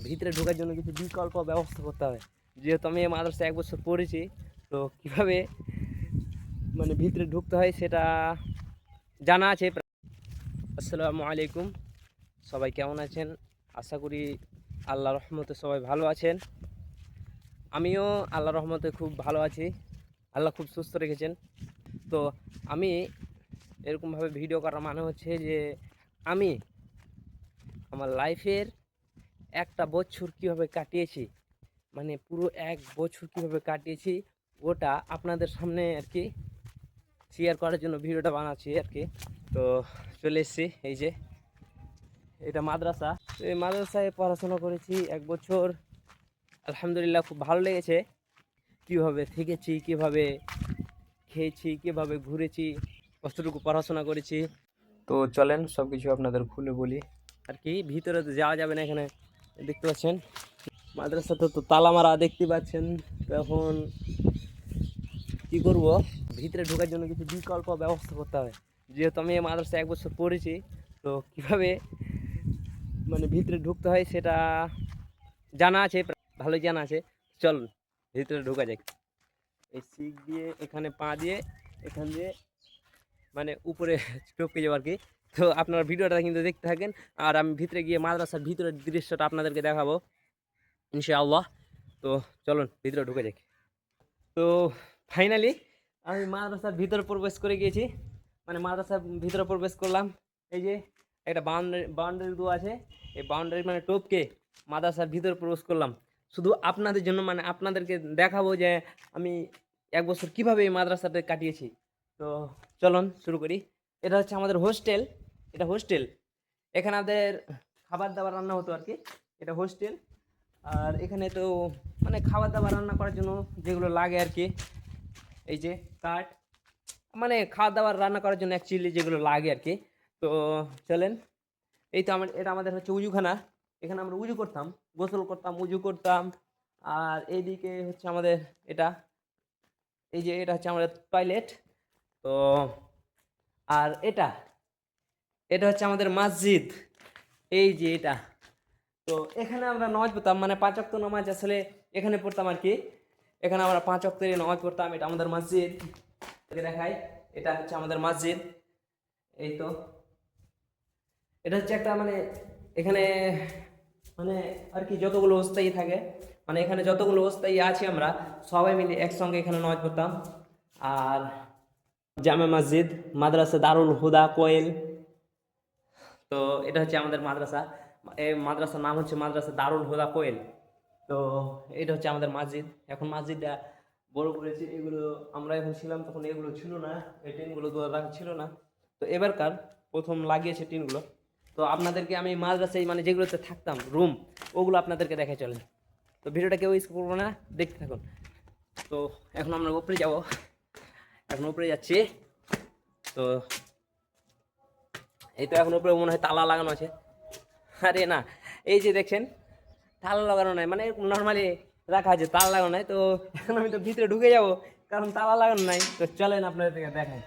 ভিতরে ঢোকার জন্য কিছু বিকল্প ব্যবস্থা করতে হবে। যেহেতু আমি এই মাদ্রাসায় 1 বছর পড়েছি, তো কীভাবে মানে ভিতরে ঢুকতে হয় সেটা জানা আছে। আসসালামু আলাইকুম, সবাই কেমন আছেন? আশা করি আল্লাহ রহমতে সবাই ভালো আছেন। আমিও আল্লাহ রহমতে খুব ভালো আছি। আল্লাহ খুব সুস্থ রেখেছেন। তো আমি এরকমভাবে ভিডিও করার মানে হচ্ছে যে আমি আমার লাইফের একটা বছর কীভাবে কাটিয়েছি, মানে পুরো 1 বছর কীভাবে কাটিয়েছি ওটা আপনাদের সামনে আর কি শেয়ার করার জন্য ভিডিওটা বানাচ্ছি আর কি। তো চলে এসেছি, এই যে এটা মাদ্রাসা। তো এই মাদ্রাসায় পড়াশোনা করেছি 1 বছর। আলহামদুলিল্লাহ খুব ভালো লেগেছে। কীভাবে থেকেছি, কীভাবে খেয়েছি, কীভাবে ঘুরেছি, কতটুকু পড়াশোনা করেছি। তো চলেন সব কিছু আপনাদের খুলে বলি আর কি। ভিতরে তো যাওয়া যাবে না, এখানে দেখতে পাচ্ছেন মাদ্রাসাতে তো তালা মারা দেখতে পাচ্ছেন। তো এখন কী করব, ভিতরে ঢোকার জন্য কিছু বিকল্প ব্যবস্থা করতে হবে। যেহেতু আমি এই মাদ্রাসায় 1 বছর পড়েছি, তো কীভাবে মানে ভিতরে ঢুকতে হয় সেটা জানা আছে, ভালোই জানা আছে। চল ভিতরে ঢোকা যাক। এই শিক দিয়ে এখানে পা দিয়ে এখান দিয়ে মানে উপরে টপকে যাবো আর কি। তো আপনারা ভিডিওটা কিন্তু দেখতে থাকেন, আর আমি ভিতরে গিয়ে মাদ্রাসার ভিতরের দৃশ্যটা আপনাদেরকে দেখাবো ইনশাআল্লাহ। তো চলুন ভিতরে ঢুকে যাক। তো ফাইনালি আমি মাদ্রাসার ভিতরে প্রবেশ করে গিয়েছি, মানে মাদ্রাসার ভিতরে প্রবেশ করলাম। এই যে একটা বাউন্ডারি দেওয়া আছে, এই বাউন্ডারি মানে টপকে মাদ্রাসার ভিতরে প্রবেশ করলাম শুধু আপনাদের জন্য, মানে আপনাদেরকে দেখাবো যে আমি 1 বছর কীভাবে এই মাদ্রাসাতে কাটিয়েছি। তো চলুন শুরু করি। এটা হচ্ছে আমাদের হোস্টেল, এটা হোস্টেল। এখানে আমাদের খাবার দাবার রান্না হতো আর কি, এটা হোস্টেল। আর এখানে তো মানে খাবার দাবার রান্না করার জন্য যেগুলো লাগে আর কি, এই যে কাঠ, মানে খাবার দাবার রান্না করার জন্য অ্যাকচুয়ালি যেগুলো লাগে আর কি। তো চলেন, এই তো এটা আমাদের হচ্ছে উজুখানা। এখানে আমরা উজু করতাম, গোসল করতাম, উজু করতাম। আর এইদিকে হচ্ছে আমাদের এটা, এই যে এটা হচ্ছে আমাদের টয়লেট। তো আর এটা হচ্ছে আমাদের মসজিদ, এই যে এটা। তো এখানে আমরা নামাজ পড়তাম, মানে 5 ওয়াক্ত নামাজ আসলে এখানে পড়তাম আর কি। এখানে আমরা 5 ওয়াক্তের নামাজ পড়তাম। এটা আমাদের মসজিদ, দেখাই, এটা হচ্ছে আমাদের মসজিদ। এই তো এটা হচ্ছে একটা মানে এখানে মানে আর কি যতগুলো অস্থায়ী থাকে, মানে এখানে যতগুলো অস্থায়ী আছি আমরা সবাই মিলে একসঙ্গে এখানে নামাজ পড়তাম। আর জামে মসজিদ, মাদ্রাসা দারুল হুদা কোয়েল। তো এটা হচ্ছে আমাদের মাদ্রাসা, এই মাদ্রাসার নাম হচ্ছে মাদ্রাসা দারুল হুদা কোয়েল। তো এটা হচ্ছে আমাদের মসজিদ। এখন মসজিদটা বড় করেছে, এগুলো আমরা এখন ছিলাম তখন এগুলো ছিল না, এই টিনগুলো রাখা ছিল না। তো এবারকার প্রথম লাগিয়েছে টিনগুলো। তো আপনাদেরকে আমি মাদ্রাসায় মানে যেগুলোতে থাকতাম রুম, ওগুলো আপনাদেরকে দেখে চলেন। তো ভিডিওটা কেউ স্কিপ করবো না, দেখতে থাকুন। তো এখন আমরা উপরে যাব, এখন উপরে যাচ্ছি। তো এই তো এখন উপরে মনে হয় তালা লাগানো আছে। আরে না, এই যে দেখছেন তালা লাগানো নাই, মানে নর্মালি রাখা আছে, তালা লাগানো নাই। তো এখন আমি তো ভিতরে ঢুকে যাব, কারণ তালা লাগানো নাই। তো চলেন আপনাদেরকে দেখাই।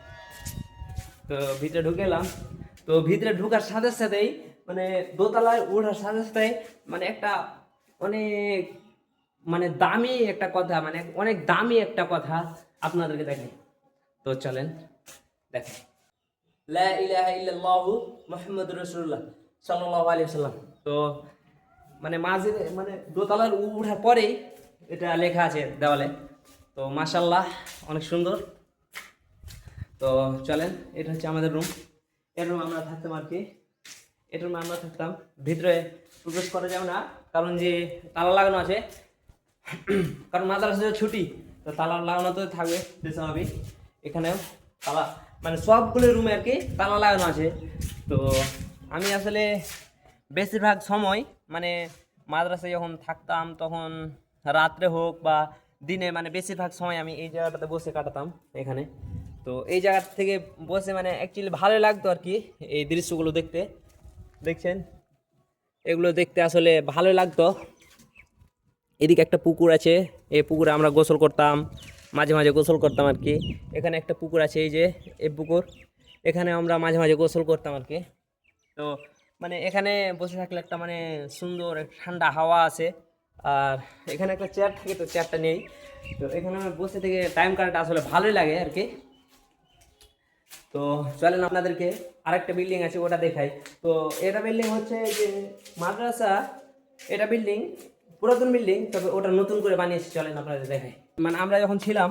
তো ভিতরে ঢুকে এলাম। তো ভিতরে ঢুকার সাথে সাথেই মানে দোতলায় ওঠার সাথে সাথে মানে একটা অনেক মানে দামি একটা কথা, মানে অনেক দামি একটা কথা আপনাদেরকে দেখাই। তো চলেন দেখেন, লা ইলাহা ইল্লাল্লাহু মুহাম্মাদুর রাসূলুল্লাহ সাল্লাল্লাহু আলাইহি ওয়াসাল্লাম। তো মানে মাঝে মানে দোতলার উঠার পরেই এটা লেখা আছে দেওয়ালে। তো মাশাআল্লাহ অনেক সুন্দর। তো চলেন, এটা হচ্ছে আমাদের রুম। এর রুম আমরা থাকতাম আর কি, এর রুমে আমরা থাকতাম। ভিতরে প্রবেশ করা যাবে না, কারণ যে তালা লাগানো আছে, কারণ মাদ্রাসা ছুটি, তো তালা লাগানো তো থাকবে স্বাভাবিক। এখানেও তালা মানে সবগুলো রুমে আর কি তালা লাগানো আছে। তো আমি আসলে বেশিরভাগ সময় মানে মাদ্রাসায় যখন থাকতাম তখন রাত্রে হোক বা দিনে, মানে বেশিরভাগ সময় আমি এই জায়গাটাতে বসে কাটাতাম এখানে। তো এই জায়গা থেকে বসে মানে অ্যাকচুয়ালি ভালো লাগতো আর কি, এই দৃশ্যগুলো দেখতে। দেখছেন এগুলো দেখতে আসলে ভালো লাগতো। এদিকে একটা পুকুর আছে, এই পুকুরে আমরা গোসল করতাম, মাঝে মাঝে গোসল করতাম আর কি। এখানে একটা পুকুর আছে, এই যে এই পুকুর, এখানে আমরা মাঝে মাঝে গোসল করতাম আর কি। তো মানে এখানে বসে থাকলে একটা মানে সুন্দর একটা ঠান্ডা হাওয়া আছে। আর এখানে একটা চেয়ার থাকে, তো চেয়ারটা নেই, তো এখানে আমি বসে থেকে টাইম কাটাটা আসলে ভালোই লাগে আর কি। তো চলেন আপনাদেরকে আরেকটা বিল্ডিং আছে ওটা দেখাই। তো এটা বিল্ডিং হচ্ছে যে মাদ্রাসা, এটা বিল্ডিং পুরাতন বিল্ডিং, তবে ওটা নতুন করে বানিয়েছে, চলেন আপনাদের দেখাই। মানে আমরা যখন ছিলাম,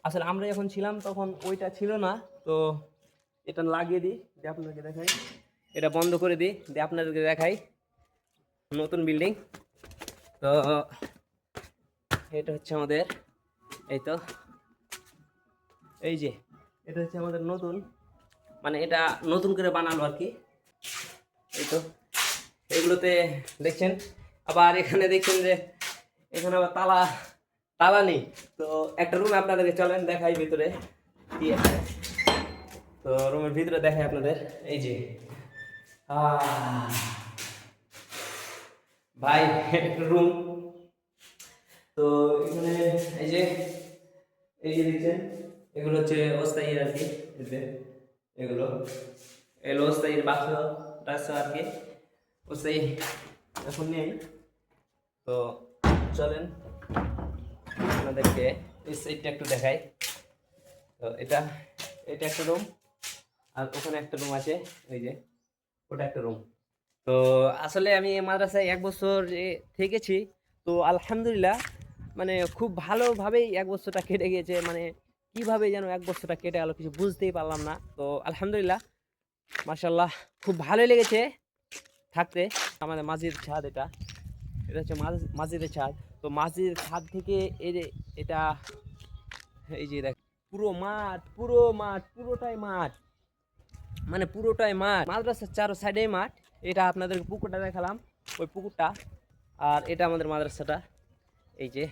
আসলে আমরা যখন ছিলাম তখন ওইটা ছিল না। তো এটা লাগিয়ে দিই দিয়ে আপনাদেরকে দেখাই, এটা বন্ধ করে দিই দিয়ে আপনাদেরকে দেখাই নতুন বিল্ডিং। তো এটা হচ্ছে আমাদের, এই তো এই যে এটা হচ্ছে আমাদের নতুন, মানে এটা নতুন করে বানালো আর কি। এই তো এগুলোতে দেখছেন, আবার এখানে দেখছেন যে এখানে আবার তালা তালা নেই। তো একটা রুমে আপনাদেরকে চলেন দেখাই ভিতরে কি আছে। তো রুমের ভিতরে দেখাই আপনাদের, এই যে ভাই একটা রুম। তো এখানে এই যে দেখছেন এগুলো হচ্ছে অস্থায়ী আর কি, এগুলো এগুলো অস্থায়ী বাক্স টাক্স আর কি, অস্থায়ী এখন নেই। তো চলেন আপনাদেরকে এই সাইডটা একটু দেখাই। তো এটা এটা একটা রুম, আর ওখানে একটা রুম আছে, ওই যে ওটা একটা রুম। তো আসলে আমি এই মাদ্রাসায় 1 বছর থেকেছি। তো আলহামদুলিল্লাহ মানে খুব ভালোভাবেই 1 বছরটা কেটে গিয়েছে। মানে কিভাবে যেন 1 বছরটা কেটে গেল কিছু বুঝতেই পারলাম না। তো আলহামদুলিল্লাহ মাশাল্লাহ খুব ভালোই লেগেছে থাকতে। আমাদের মাঝির ছাদ, এটা এটা হচ্ছে মাঝিদের ছাদ। তো মাঝিদের ছাদ থেকে এই যে এটা, এই যে দেখ পুরো মাঠ, পুরো মাঠ, পুরোটাই মাঠ, মানে পুরোটাই মাঠ, মাদ্রাসার চারো সাইডেই মাঠ। এটা আপনাদের পুকুরটা দেখালাম, ওই পুকুরটা। আর এটা আমাদের মাদ্রাসাটা, এই যে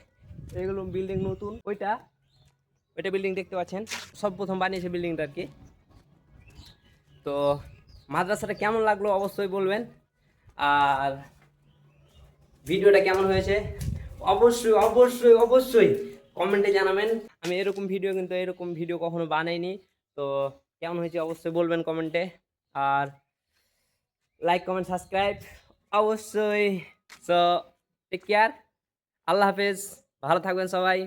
এগুলো বিল্ডিং নতুন, ওইটা ওইটা বিল্ডিং দেখতে পাচ্ছেন, সব প্রথম বানিয়েছে বিল্ডিংটা আর কি। তো মাদ্রাসাটা কেমন লাগলো অবশ্যই বলবেন, আর ভিডিওটা কেমন হয়েছে অবশ্যই অবশ্যই অবশ্যই কমেন্টে জানাবেন। আমি এরকম ভিডিও কিন্তু এরকম ভিডিও কখনো বানাইনি। তো কেমন হয়েছে অবশ্যই বলবেন কমেন্টে, আর লাইক কমেন্ট সাবস্ক্রাইব অবশ্যই। সো টেক কেয়ার, আল্লাহ হাফেজ, ভালো থাকবেন সবাই।